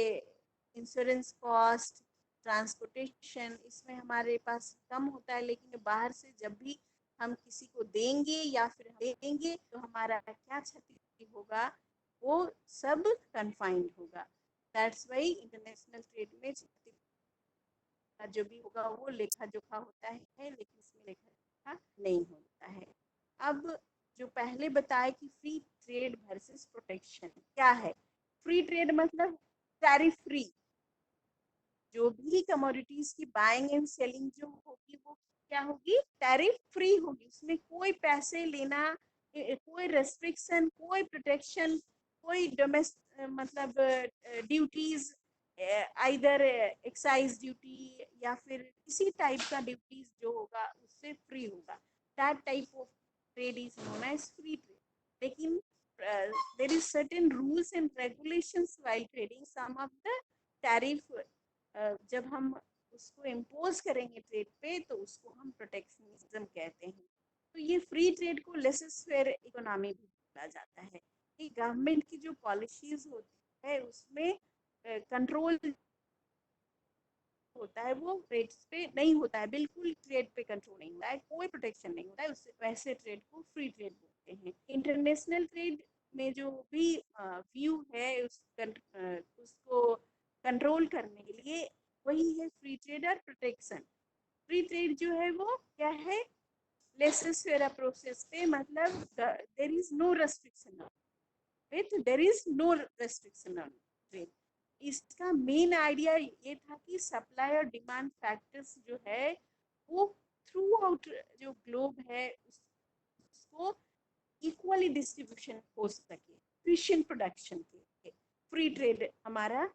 इंश्योरेंस कॉस्ट, ट्रांसपोर्टेशन, इसमें हमारे पास कम होता है। लेकिन बाहर से जब भी हम किसी को देंगे या फिर देंगे तो हमारा क्या क्षति होगा, वो सब कन्फाइंड होगा। दैट्स वाई इंटरनेशनल ट्रेड में जो भी होगा वो लेखा जोखा होता है, लेकिन इसमें लेखा जोखा नहीं होता है। अब जो पहले बताया कि फ्री ट्रेड वर्सेस प्रोटेक्शन क्या है, फ्री ट्रेड मतलब टैरिफ फ्री, जो भी कमोडिटीज की बाइंग एंड सेलिंग जो होगी वो क्या होगी, टैरिफ फ्री होगी, उसमें कोई पैसे लेना, कोई रेस्ट्रिक्शन, कोई प्रोटेक्शन, कोई डोमेस्टिक मतलब ड्यूटीज, आइदर एक्साइज ड्यूटी या फिर किसी टाइप का ड्यूटीज जो होगा उससे फ्री होगा। That type of trade is known as free trade. लेकिन there is certain rules and regulations while trading some of the tariff, जब हम उसको इम्पोज करेंगे ट्रेड पे तो उसको हम प्रोटेक्शनिज्म कहते हैं। तो ये फ्री ट्रेड को लेसेस फेयर इकोनॉमी भी बोला जाता है। कि गवर्नमेंट की जो पॉलिसीज होती है उसमें कंट्रोल होता है वो ट्रेड्स पे नहीं होता है, बिल्कुल ट्रेड पे कंट्रोल नहीं होता है, कोई प्रोटेक्शन नहीं होता है, उससे वैसे ट्रेड को फ्री ट्रेड बोलते हैं। इंटरनेशनल ट्रेड में जो भी व्यू है उसको कंट्रोल करने के लिए वही है फ्री ट्रेड और प्रोटेक्शन। फ्री ट्रेड जो है वो क्या है, लेसेस फेयर प्रोसेस पे, मतलब there is no restriction with there is no restriction on trade. इसका मेन आइडिया ये था कि सप्लाई और डिमांड फैक्टर्स जो है वो थ्रू आउट जो ग्लोब है उसको इक्वली डिस्ट्रीब्यूशन हो सके, एफिशिएंट प्रोडक्शन के फ्री ट्रेड हमारा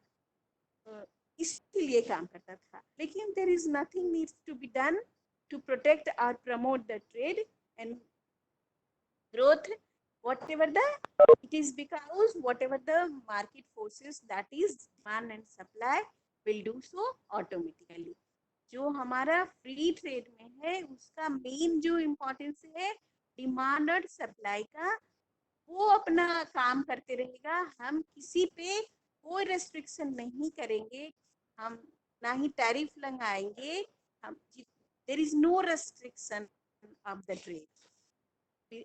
इसलिए काम करता था। लेकिन there is nothing needs to be done to protect और promote the trade and growth, whatever the it is, because whatever the market forces, that is demand and supply, will do so automatically। जो हमारा free trade में है उसका main जो importance है demand और supply का, वो अपना काम करते रहेगा, हम किसी पे कोई रेस्ट्रिक्शन नहीं करेंगे, हम ना ही टैरिफ लगाएंगे, हम there is no restriction of the trade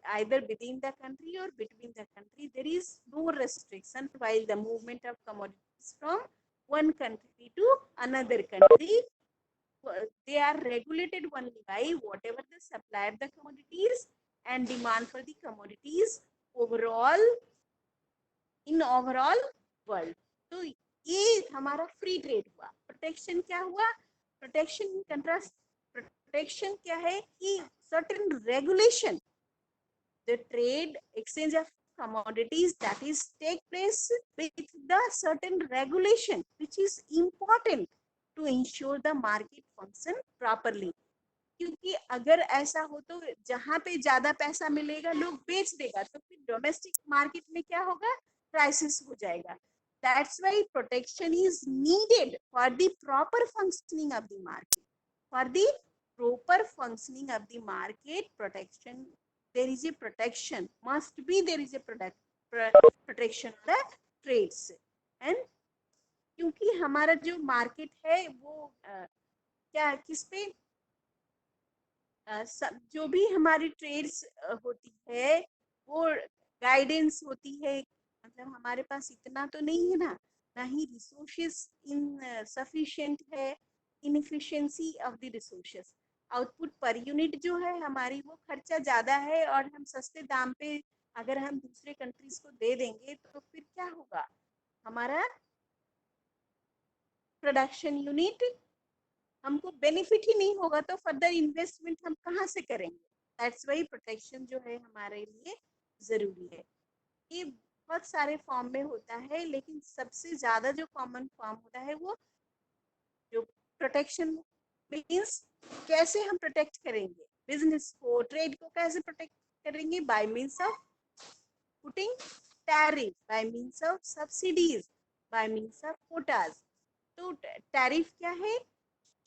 either within the country or between the country. There is no restriction while the movement of commodities from one country to another country, they are regulated only by whatever the supply of the commodities and demand for the commodities overall in overall world। तो ये हमारा free trade हुआ। Protection क्या हुआ, protection contrast, protection क्या है कि certain regulation, the trade exchange of commodities that is take place with the certain regulation which is important to ensure the market function properly। क्योंकि अगर ऐसा हो तो जहां पे ज्यादा पैसा मिलेगा लोग बेच देगा, तो फिर डोमेस्टिक मार्केट में क्या होगा, क्राइसिस हो जाएगा। That's why protection is needed for the proper functioning of the market, for the proper functioning of the market protection, there is a protection, must be there is a protection the trades। and क्योंकि हमारा जो market है वो क्या किस पे जो भी हमारी ट्रेड्स होती है वो गाइडेंस होती है, मतलब हमारे पास इतना तो नहीं है ना ही रिसोर्सेस इन सफिशिएंट है, inefficiency of the resources, output per unit जो है हमारी वो खर्चा ज्यादा है, और हम सस्ते दाम पे अगर हम दूसरे कंट्रीज को दे देंगे तो फिर क्या होगा, हमारा प्रोडक्शन यूनिट हमको बेनिफिट ही नहीं होगा, तो फर्दर इन्वेस्टमेंट हम कहाँ से करेंगे। दैट्स वाई प्रोटेक्शन जो है हमारे लिए जरूरी है। ये बहुत सारे फॉर्म में होता है, लेकिन सबसे ज्यादा जो कॉमन फॉर्म होता है वो जो प्रोटेक्शन मीन्स कैसे हम प्रोटेक्ट करेंगे बिजनेस को, ट्रेड को कैसे प्रोटेक्ट करेंगे, bye means of putting tariff, bye means of subsidies, bye means of Kota's. तो टैरिफ क्या है,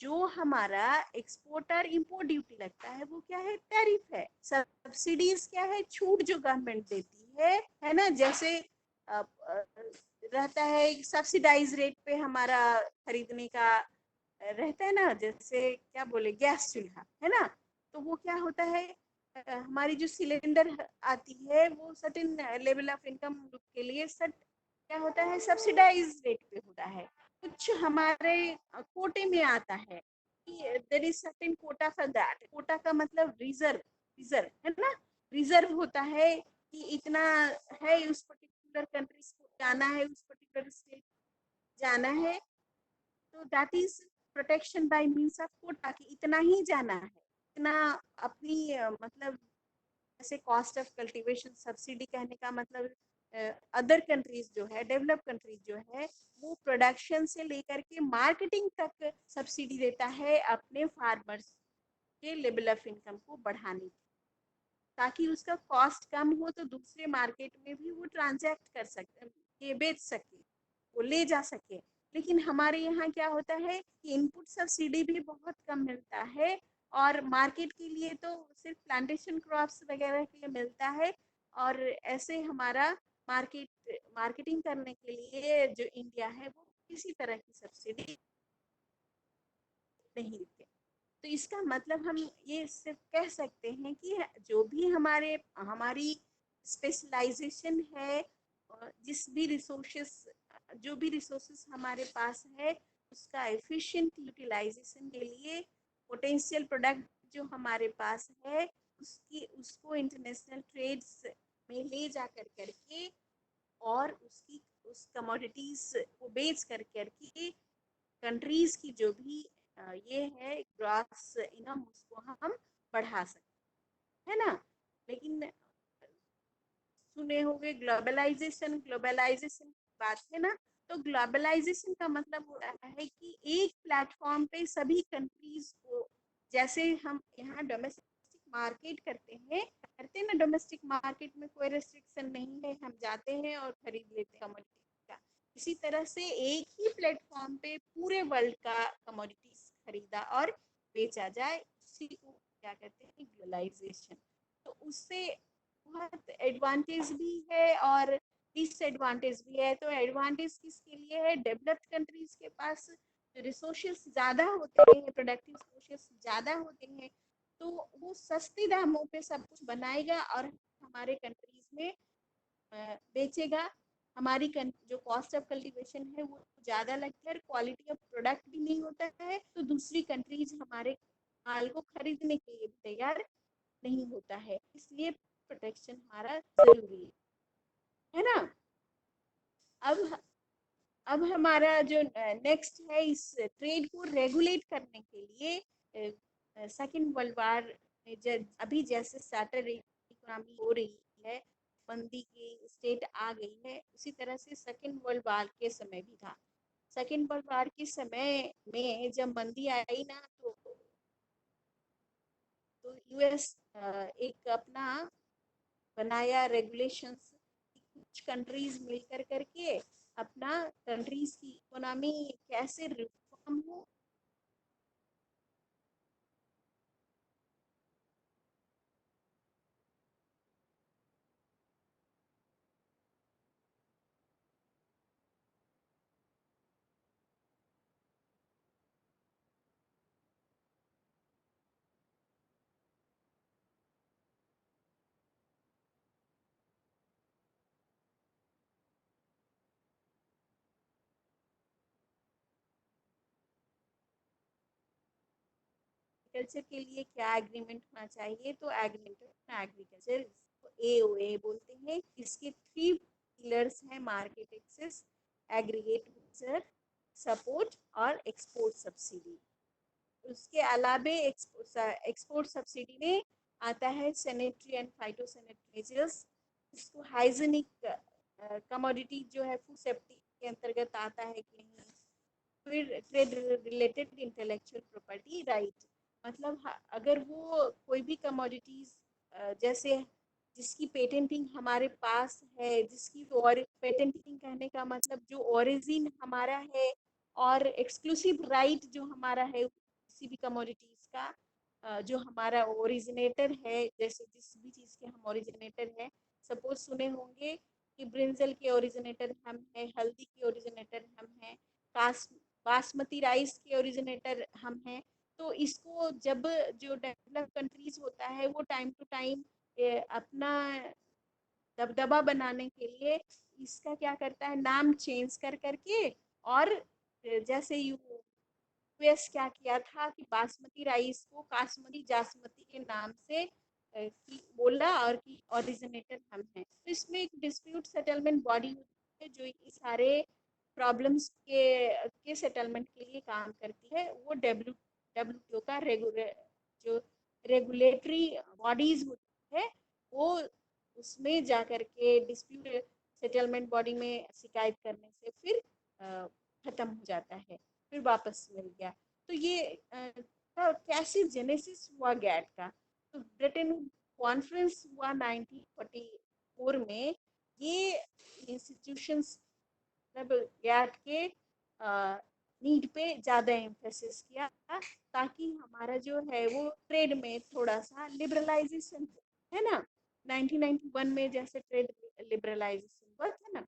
जो हमारा एक्सपोर्ट और इम्पोर्ट ड्यूटी लगता है वो क्या है, टैरिफ है। सब्सिडीज क्या है, छूट जो गवर्नमेंट देती है ना, जैसे रहता है सब्सिडाइज रेट पे हमारा खरीदने का रहता है ना, जैसे क्या बोले गैस चूल्हा है ना, तो वो क्या होता है, हमारी जो सिलेंडर आती है वो सर्टेन लेवल ऑफ इनकम के लिए सट क्या होता है, सब्सिडाइज रेट पे होता है। कुछ हमारे कोटे में आता है कि there is certain quota for that, quota का मतलब रिजर्व, रिजर्व है ना, रिजर्व होता है कि इतना है, उस पर्टिकुलर कंट्रीज को जाना है, उस पर्टिकुलर स्टेट जाना है, तो that is protection by means of quota कि इतना ही जाना है, इतना अपनी मतलब जैसे कॉस्ट ऑफ कल्टीवेशन सब्सिडी कहने का मतलब अदर कंट्रीज जो है, डेवलप कंट्रीज जो है, वो प्रोडक्शन से लेकर के मार्केटिंग तक सब्सिडी देता है अपने फार्मर्स के लेवल ऑफ इनकम को बढ़ाने की, ताकि उसका कॉस्ट कम हो तो दूसरे मार्केट में भी वो ट्रांजैक्ट कर सके, बेच सके, वो ले जा सके। लेकिन हमारे यहाँ क्या होता है कि इनपुट सब्सिडी भी बहुत कम मिलता है, और मार्केट के लिए तो सिर्फ प्लांटेशन क्रॉप्स वगैरह के लिए मिलता है, और ऐसे हमारा मार्केटिंग करने के लिए जो इंडिया है वो किसी तरह की सब्सिडी नहीं थे। तो इसका मतलब हम ये सिर्फ कह सकते हैं कि जो भी हमारी स्पेशलाइजेशन है, जिस भी रिसोर्सेस जो भी रिसोर्सेस हमारे पास है, उसका एफिशिएंट यूटिलाइजेशन के लिए पोटेंशियल प्रोडक्ट जो हमारे पास है, उसकी उसको इंटरनेशनल ट्रेड्स में ले जा कर करके और उसकी उस कमोडिटीज को बेच कर करके कंट्रीज की जो भी ये है ग्रॉस इनकम, उसको हम बढ़ा सकते हैं ना। लेकिन सुने होंगे ग्लोबलाइजेशन, ग्लोबलाइजेशन की बात है ना, तो ग्लोबलाइजेशन का मतलब होता है कि एक प्लेटफॉर्म पे सभी कंट्रीज को, जैसे हम यहाँ डोमेस्टिक मार्केट करते हैं ना, डोमेस्टिक मार्केट में कोई रेस्ट्रिक्शन नहीं है, हम जाते हैं और खरीद लेते हैं कमोडिटी का। इसी तरह से एक ही प्लेटफॉर्म पे पूरे वर्ल्ड का कमोडिटीज खरीदा और बेचा जाए, उसी को क्या कहते हैं, ग्लोबलाइजेशन। तो उससे बहुत एडवांटेज भी है और डिसएडवांटेज भी है। तो एडवांटेज किसके लिए है, डेवलप्ड कंट्रीज के पास रिसोर्सेस ज्यादा होते हैं, प्रोडक्टिव रिसोर्सेस ज्यादा होते हैं, तो वो सस्ते दामों पे सब कुछ बनाएगा और हमारे कंट्रीज में बेचेगा। हमारी जो कॉस्ट ऑफ कल्टीवेशन है वो ज्यादा लगता है, क्वालिटी ऑफ प्रोडक्ट भी नहीं होता है, तो दूसरी कंट्रीज हमारे माल को खरीदने के लिए तैयार नहीं होता है। इसलिए प्रोटेक्शन हमारा जरूरी है ना। अब अब हमारा जो नेक्स्ट है, इस ट्रेड को रेगुलेट करने के लिए सेकेंड वर्ल्ड वार में अभी जैसे सैटर इकोनॉमी हो रही है, मंदी की स्टेट आ गई है, उसी तरह से सेकेंड वर्ल्ड वार के समय भी था। सेकेंड वर्ल्ड वार के समय में जब मंदी आई ना, तो यूएस एक अपना बनाया रेगुलेशंस, कुछ कंट्रीज मिलकर करके अपना कंट्रीज की इकोनॉमी कैसे रिफॉर्म हो। एग्रीकल्चर के लिए क्या एग्रीमेंट होना चाहिए, तो एग्रीमेंट एग्रीकल्चर एओए बोलते हैं। इसके थ्री पिलर्स हैं, मार्केट एक्सेस, एग्रीगेट सपोर्ट और एक्सपोर्ट सब्सिडी। उसके अलावे एक्सपोर्ट सब्सिडी में आता है सैनिटरी एंड फाइटोसैनिटरी मेजर्स, इसको हाइजीनिक कमोडिटी जो है फूड सेफ्टी के अंतर्गत आता है कि नहीं। फिर trade related intellectual property right, मतलब अगर वो कोई भी कमोडिटीज जैसे जिसकी पेटेंटिंग हमारे पास है, जिसकी और पेटेंटिंग कहने का मतलब जो ओरिजिन हमारा है और एक्सक्लूसिव राइट जो हमारा है किसी भी कमोडिटीज का, जो हमारा ओरिजिनेटर है, जैसे जिस भी चीज़ के हम ओरिजिनेटर हैं, सपोज सुने होंगे कि ब्रिंजल के ओरिजिनेटर हम हैं, हल्दी के ओरिजिनेटर हम हैं, बासमती राइस के ओरिजिनेटर हम हैं। तो इसको जब जो डेवलप कंट्रीज होता है वो टाइम टू टाइम अपना दबदबा बनाने के लिए इसका क्या करता है, नाम चेंज कर करके, और जैसे यूएस क्या किया था कि बासमती राइस को कासमती जासमती के नाम से की बोला और की ओरिजिनेटर हम हैं। तो इसमें एक डिस्प्यूट सेटलमेंट बॉडी होती है जो ये सारे प्रॉब्लम्स के सेटलमेंट के लिए काम करती है। वो डब्ल्यूटीओ का जो रेगुलेटरी बॉडीज होती है, वो उसमें जा करके डिस्प्यूट सेटलमेंट बॉडी में शिकायत करने से फिर खत्म हो जाता है, फिर वापस मिल गया। तो ये कैसे जेनेसिस हुआ गैट का, तो ब्रिटेन कॉन्फ्रेंस हुआ 1944 में। ये इंस्टीट्यूशंस मतलब गैट के नीड पे ज़्यादा एम्फेसिस किया ताकि हमारा जो है वो ट्रेड में थोड़ा सा लिबरलाइजेशन हो, है ना। 1991 में जैसे ट्रेड लिबरलाइजेशन हुआ था ना,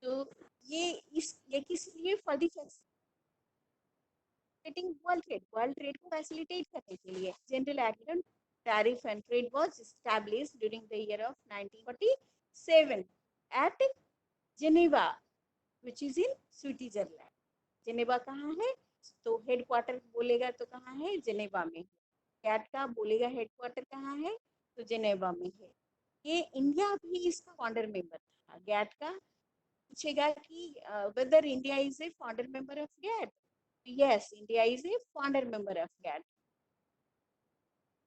तो ये किस लिए for the facilitating world trade को फैसिलिटेट करने के लिए general agreement tariff and trade was established during the year of 1947 at Geneva which is in Switzerland. Geneva कहाँ है? तो हेडक्वार्टर बोलेगा तो कहाँ है? जेनेवा में। गैट का बोलेगा हेडक्वार्टर कहाँ है? तो जेनेवा में है। ये इंडिया भी इसका फाउंडर मेंबर था गैट का। पूछेगा कि whether India is a founder member of GATT? Yes, India is a founder member of GATT.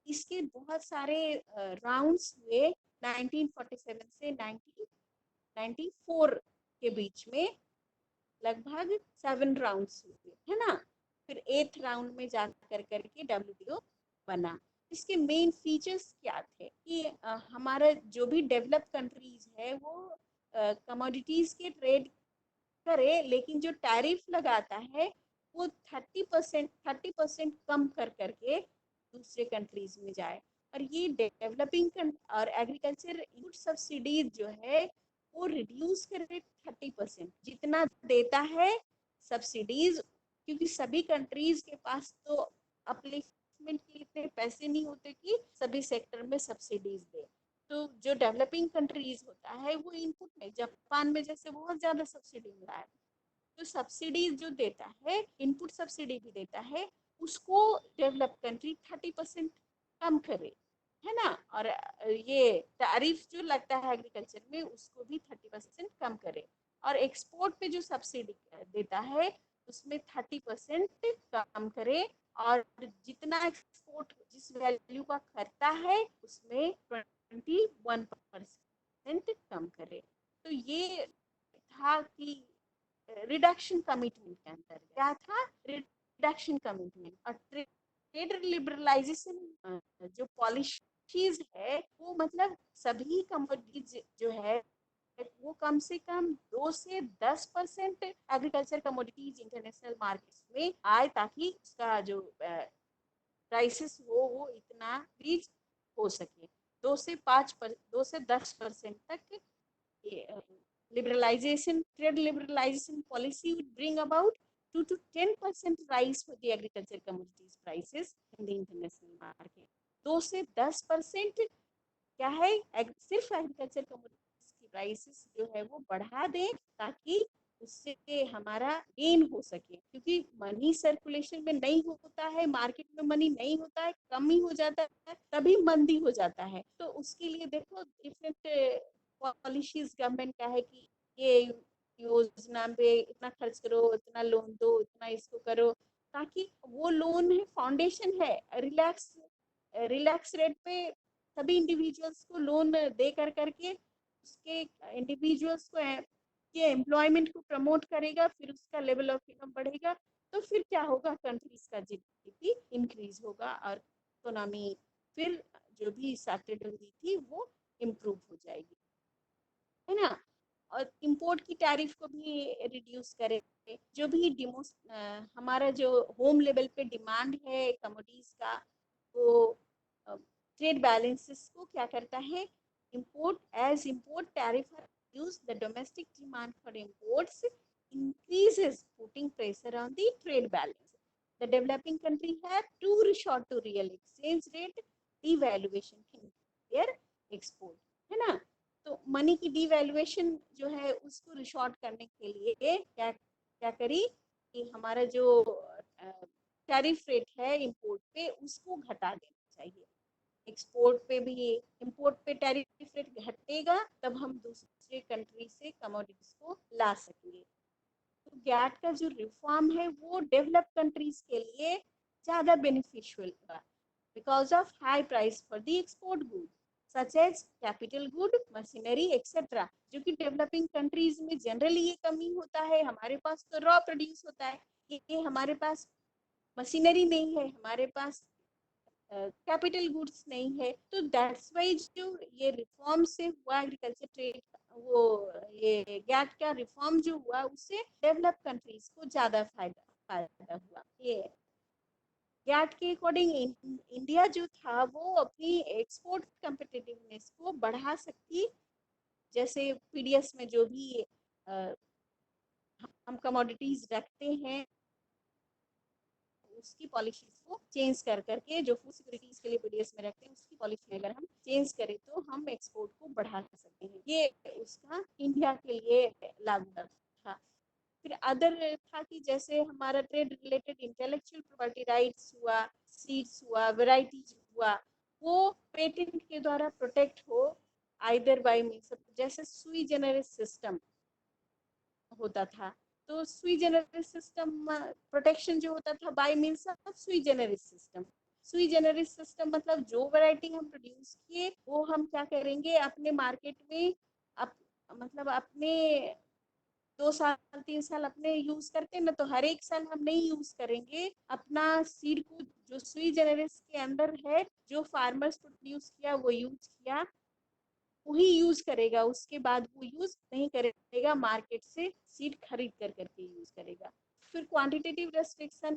इसके बहुत सारे राउंड्स हुए 1947 से 1994 के बीच में, लगभग 7 राउंड्स हुए, है ना। फिर 8th राउंड में जाकर करके WTO बना। इसके मेन फीचर्स क्या थे कि हमारा जो भी डेवलप कंट्रीज है वो कमोडिटीज के ट्रेड करे, लेकिन जो टैरिफ लगाता है वो 30% कम कर करके दूसरे कंट्रीज में जाए। और ये डेवलपिंग और एग्रीकल्चर इनपुट सब्सिडीज जो है वो रिड्यूस करे 30%, जितना देता है सब्सिडीज, क्योंकि सभी कंट्रीज के पास तो अपलिफ्टमेंट के इतने पैसे नहीं होते कि सभी सेक्टर में सब्सिडीज दे। तो जो डेवलपिंग कंट्रीज होता है वो इनपुट में, जापान में जैसे बहुत ज्यादा सब्सिडी मिला है, तो सब्सिडीज जो देता है, इनपुट सब्सिडी भी देता है, उसको डेवलप कंट्री 30% कम करे, है ना। और ये टैरिफ जो लगता है एग्रीकल्चर में उसको भी 30% कम करे। और एक्सपोर्ट पे जो सब्सिडी देता है उसमें 30% कम करे। और जितना एक्सपोर्ट जिस वैल्यू का करता है उसमें 21% कम करे। तो ये था कि रिडक्शन कमिटमेंट के अंदर क्या था, रिडक्शन कमिटमेंट। और ट्रेड लिबरलाइजेशन जो पॉलिसीज है वो मतलब सभी कमोडिटीज जो है वो कम से कम 2 से 10% एग्रीकल्चर कमोडिटीज इंटरनेशनल मार्केट्स में आए, ताकि उसका जो प्राइसेस वो इतना रीच हो सके। 2 से 10% तक liberalization, trade liberalization policy would bring about 2 to 10% rise for the agriculture commodities prices in the international market. 2 से 10% क्या है, सिर्फ एग्रीकल्चर कमोडिटीज की प्राइसेस जो है वो बढ़ा दें, ताकि उससे हमारा गेन हो सके। क्योंकि मनी सर्कुलेशन में नहीं होता है, मार्केट में मनी नहीं होता है, कमी हो जाता है, तभी मंदी हो जाता है। तो उसके लिए देखो डिफरेंट पॉलिसीज गवर्नमेंट का है कि ये योजना पे इतना खर्च करो, इतना लोन दो, इतना इसको करो, ताकि वो लोन है, फाउंडेशन है, रिलैक्स रेट पे सभी इंडिविजुअल्स को लोन दे कर करके उसके इंडिविजुअल्स को के एम्प्लॉयमेंट को प्रमोट करेगा, फिर उसका लेवल ऑफ इनकम बढ़ेगा, तो फिर क्या होगा, कंट्रीज का जीडीपी इंक्रीज होगा और इकोनॉमी फिर जो भी सैटरडे थी वो इम्प्रूव हो जाएगी, है ना। और इंपोर्ट की टैरिफ को भी रिड्यूस करे। जो भी हमारा जो होम लेवल पे डिमांड है कमोडिटीज का, वो ट्रेड बैलेंसेस को क्या करता है, import tariff are reduced, the domestic demand for imports increases, putting pressure on the trade balance. The developing country have to resort to real exchange rate devaluation in their export, है ना। तो money की devaluation जो है उसको रिशॉर्ट करने के लिए क्या क्या करी कि हमारा जो टैरिफ रेट है इंपोर्ट पे उसको घटा देना चाहिए। एक्सपोर्ट पे भी, इंपोर्ट पे टैरिफ रेट घटेगा तब हम दूसरे कंट्री से कमोडिटीज को ला सकेंगे। तो गैट का जो रिफॉर्म है वो डेवलप कंट्रीज के लिए ज्यादा बेनिफिशियल होगा, because of high price for the export good such as capital good, machinery etcetera, जो कि डेवलपिंग कंट्रीज में जनरली ये कमी होता है। हमारे पास तो रॉ प्रोड्यूस होता है, ये हमारे पास मशीनरी नहीं है, हमारे पास कैपिटल गुड्स नहीं है। तो दैट्स वाई जो ये रिफॉर्म से हुआ एग्रीकल्चर ट्रेड, वो ये गैट का रिफॉर्म जो हुआ उससे डेवलप कंट्रीज को ज्यादा फायदा हुआ। ये गैट के अकॉर्डिंग इंडिया जो था वो अपनी एक्सपोर्ट कम्पिटिटिवनेस को बढ़ा सकती, जैसे पीडीएस में जो भी हम कमोडिटीज रखते हैं उसकी पॉलिसीज को चेंज कर करके जो फूड सिक्योरिटीज के लिए पीडीएस में रखते हैं उसकी पॉलिसी अगर हम चेंज करें तो हम एक्सपोर्ट को बढ़ा सकते हैं। ये उसका इंडिया के लिए लागू था। फिर अदर था कि जैसे हमारा trade related intellectual property rights हुआ, सीड्स हुआ, वेराइटीज हुआ, वो पेटेंट के द्वारा प्रोटेक्ट हो आइदर बाय मींस जैसे सुई जेनरिस सिस्टम होता था। तो सुई जेनरिस सिस्टम प्रोटेक्शन जो होता था बाय मींस ऑफ सुई जेनरिस सिस्टम। सुई जेनरिस सिस्टम मतलब जो वैरायटी हम प्रोड्यूस किए वो हम क्या करेंगे अपने मार्केट में मतलब अपने 2 साल 3 साल अपने यूज करते हैं ना, तो हर एक साल हम नहीं यूज करेंगे अपना सीड को जो सुई जेनरिस के अंदर है, जो फार्मर्स प्रोड्यूस किया वो यूज किया वही यूज करेगा, उसके बाद वो यूज नहीं करेगा, मार्केट से सीड खरीद कर करके यूज करेगा। फिर क्वांटिटेटिव रेस्ट्रिक्शन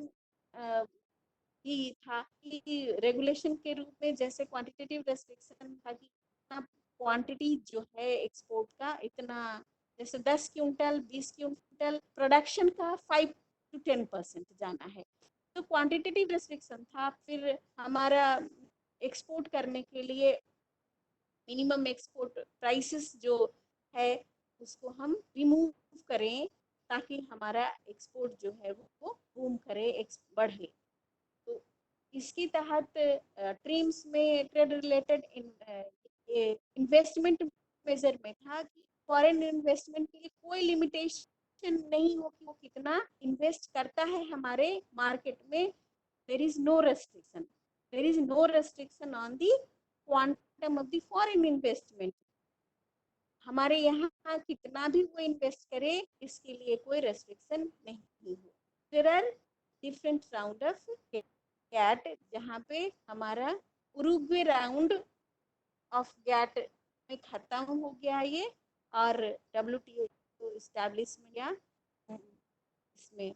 भी था कि रेगुलेशन के रूप में जैसे क्वांटिटेटिव रेस्ट्रिक्शन था कि क्वांटिटी जो है एक्सपोर्ट का इतना, जैसे 10 क्विंटल 20 क्विंटल प्रोडक्शन का 5 to 10% जाना है, तो क्वांटिटेटिव रेस्ट्रिक्शन था। फिर हमारा एक्सपोर्ट करने के लिए मिनिमम एक्सपोर्ट प्राइसेस जो है उसको हम रिमूव करें ताकि हमारा एक्सपोर्ट जो है वो बूम करे, बढ़े। तो इसके तहत ट्रीम्स में ट्रेड रिलेटेड इन्वेस्टमेंट मेजर में था कि फॉरेन इन्वेस्टमेंट के लिए कोई लिमिटेशन नहीं हो कि वो कितना इन्वेस्ट करता है हमारे मार्केट में। There is no restriction, there is no restriction on the quantum of the foreign investment. हमारे यहाँ कितना भी वो इन्वेस्ट करे इसके लिए कोई रेस्ट्रिक्शन नहीं हो। There are different round of GATT जहाँ पे हमारा उरुग्वे राउंड ऑफ गैट में खत्म हो गया ये, और WTO इस्टेब्लिशमेंट या इसमें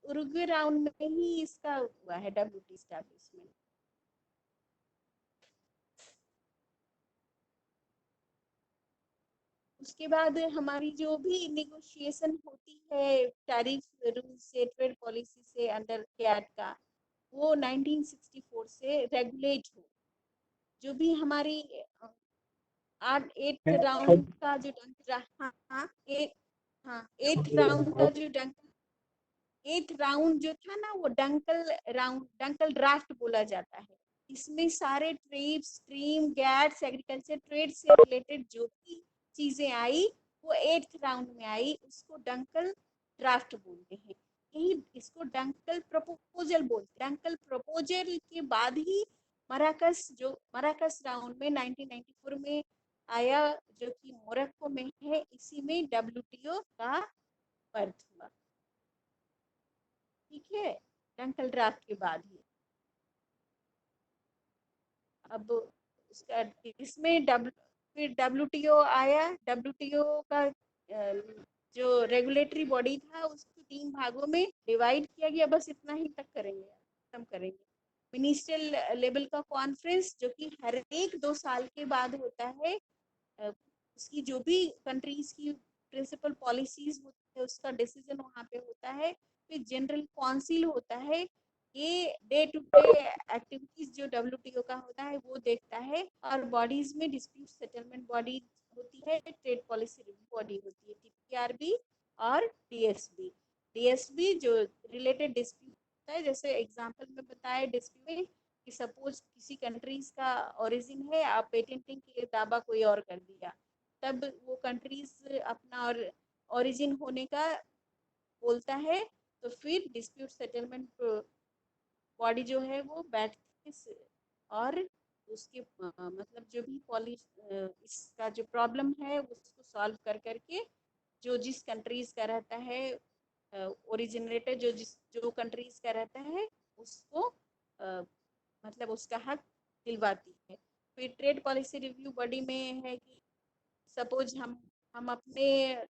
उरुग्वे राउंड में ही इसका हुआ है WTO इस्टेब्लिशमेंट। उसके बाद हमारी जो भी निगोशिएशन होती है टैरिफ रूल से, ट्रेड पॉलिसी से अंडर कैट का, वो 1964 से रेगुलेट हो। जो भी हमारी 8th राउंड का जो हाँ एट राउंड का जो एथ राउंड जो था ना वो डंकल ड्राफ्ट बोला जाता है। इसमें सारे trade stream gets agriculture trade से रिलेटेड जो भी चीजें आई वो 8th राउंड में आई, उसको डंकल ड्राफ्ट बोलते हैं। यही इसको डंकल प्रपोजल बोलते हैं। डंकल प्रपोजल के बाद ही मराकस राउंड में 1994 में आया, जो कि मोरक्को में है। इसी में WTO का बर्थ हुआ। ठीक है, डंकल ड्राफ्ट के बाद ही अब उसका इसमें फिर WTO आया। WTO का जो रेगुलेटरी बॉडी था उसको 3 भागों में डिवाइड किया गया। बस इतना ही तक करेंगे, खत्म करेंगे। मिनिस्ट्रियल लेवल का कॉन्फ्रेंस जो कि हर एक 2 साल के बाद होता है। उसकी जो भी कंट्रीज की प्रिंसिपल पॉलिसीज होती है उसका डिसीजन वहाँ पे होता है। फिर जनरल काउंसिल होता है, ये डे टू डे एक्टिविटीज जो WTO का होता है वो देखता है। और बॉडीज में डिस्प्यूट सेटलमेंट बॉडी होती है, ट्रेड पॉलिसी रिव्यू बॉडी होती है, TPRB और DSB। DSB जो रिलेटेड डिस्प्यूट होता है, जैसे एग्जांपल में बताया डिस्प्यूट में कि सपोज किसी कंट्रीज का ओरिजिन है, आप पेटेंटिंग के लिए दावा कोई और कर दिया, तब वो कंट्रीज अपना और ओरिजिन होने का बोलता है, तो फिर डिस्प्यूट सेटलमेंट बॉडी जो है वो बैठती है और उसके मतलब जो भी इसका जो प्रॉब्लम है उसको सॉल्व कर करके जो जिस कंट्रीज का रहता है ओरिजिनेटर, जो कंट्रीज का रहता है उसको मतलब उसका हक दिलवाती है। फिर ट्रेड पॉलिसी रिव्यू बॉडी में है कि सपोज हम अपने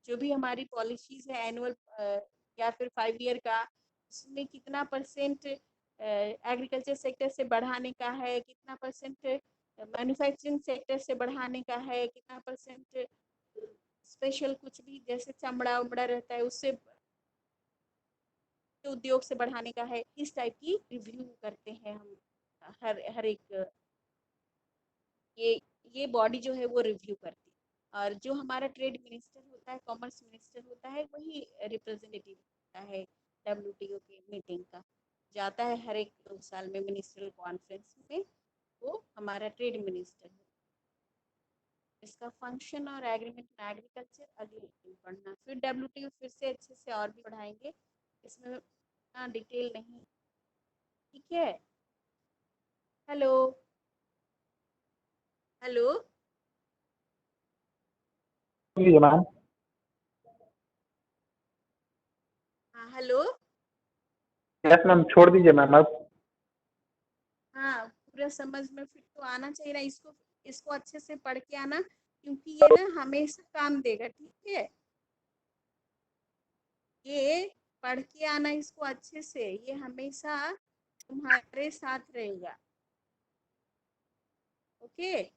जो भी हमारी पॉलिसीज है एनुअल या फिर 5 ईयर का, उसमें कितना परसेंट एग्रीकल्चर सेक्टर से बढ़ाने का है, कितना परसेंट मैन्युफैक्चरिंग सेक्टर से बढ़ाने का है, कितना परसेंट स्पेशल कुछ भी जैसे चमड़ा उमड़ा रहता है उससे उद्योग से बढ़ाने का है, इस टाइप की रिव्यू करते हैं हम। हर एक ये ये बॉडी जो है वो रिव्यू करती है। और जो हमारा ट्रेड मिनिस्टर होता है, कॉमर्स मिनिस्टर होता है, वही रिप्रेजेंटेटिव होता है डब्ल्यूटीओ की मीटिंग का, जाता है हर एक 2 साल में मिनिस्ट्रियल कॉन्फ्रेंस में, वो हमारा ट्रेड मिनिस्टर है। इसका फंक्शन और एग्रीमेंट एग्रीकल्चर अगले दिन पढ़ना, फिर डब्ल्यूटीओ फिर से अच्छे से और भी पढ़ाएंगे, इसमें इतना डिटेल नहीं। ठीक है। हेलो। हेलो।
लीजिए मैम।
हाँ हेलो।
यस मैम, छोड़ दीजिए मैम अब।
हाँ पूरा समझ में फिर तो आना चाहिए ना इसको, इसको अच्छे से पढ़ के आना, क्योंकि ये ना हमेशा काम देगा। ठीक है, ये पढ़ के आना इसको अच्छे से, ये हमेशा तुम्हारे साथ रहेगा। ओके।